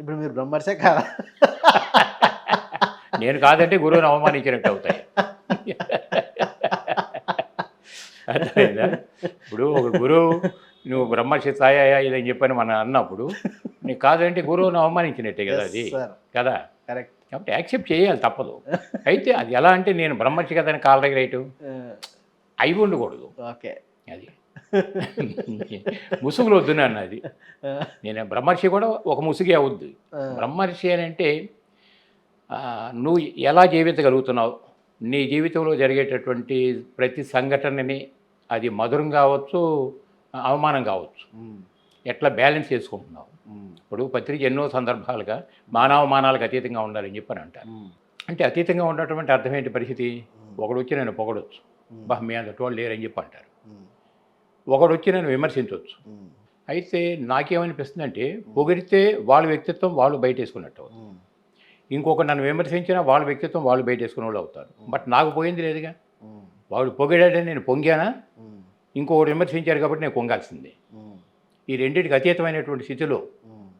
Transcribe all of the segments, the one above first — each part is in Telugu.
ఇప్పుడు మీరు బ్రహ్మర్షే కాదా? నేను కాదంటే గురువుని అవమానించినట్టు అవుతాయి. అర్థమైందా? ఇప్పుడు ఒక గురువు నువ్వు బ్రహ్మర్షి స్థాయా ఇదని చెప్పని మనం అన్నప్పుడు నీకు కాదంటే గురువుని అవమానించినట్టే కదా అది, కదా? కరెక్ట్. కాబట్టి యాక్సెప్ట్ చేయాలి, తప్పదు. అయితే అది ఎలా అంటే నేను బ్రహ్మర్షి కదని కాళ్ళ దగ్గర రైటు అయి ఉండకూడదు. ఓకే. అది ముసుగులు వద్దున్నాను. అది నేను బ్రహ్మర్షి కూడా ఒక ముసుగే అవుద్ది. బ్రహ్మర్షి అని అంటే నువ్వు ఎలా జీవించగలుగుతున్నావు, నీ జీవితంలో జరిగేటటువంటి ప్రతి సంఘటనని, అది మధురం కావచ్చు, అవమానం కావచ్చు, ఎట్లా బ్యాలెన్స్ చేసుకుంటున్నావు. ఇప్పుడు పత్రిక ఎన్నో సందర్భాలుగా మానవమానాలకు అతీతంగా ఉండాలని చెప్పని అంటారు. అంటే అతీతంగా ఉన్నటువంటి అర్థం ఏంటి పరిస్థితి? ఒకడు వచ్చి నేను పొగడొచ్చు, బా మీ అంతటి వాళ్ళు లేరని చెప్పి అంటారు. ఒకడు వచ్చి నేను విమర్శించవచ్చు. అయితే నాకేమనిపిస్తుందంటే పొగిడితే వాళ్ళ వ్యక్తిత్వం వాళ్ళు బయట వేసుకున్నట్టు అవుతుంది. ఇంకొక నన్ను విమర్శించినా వాళ్ళ వ్యక్తిత్వం వాళ్ళు బయట వేసుకునే వాళ్ళు అవుతారు. బట్ నాకు పోయింది లేదుగా. వాడు పొగిడాడని నేను పొంగానా? ఇంకొకటి విమర్శించారు కాబట్టి నేను పొంగాల్సిందే. ఈ రెండింటికి అతీతమైనటువంటి స్థితిలో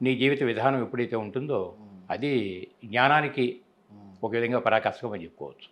నీ జీవిత విధానం ఎప్పుడైతే ఉంటుందో అది జ్ఞానానికి ఒక విధంగా పరాకాష్ఠకం అని చెప్పుకోవచ్చు.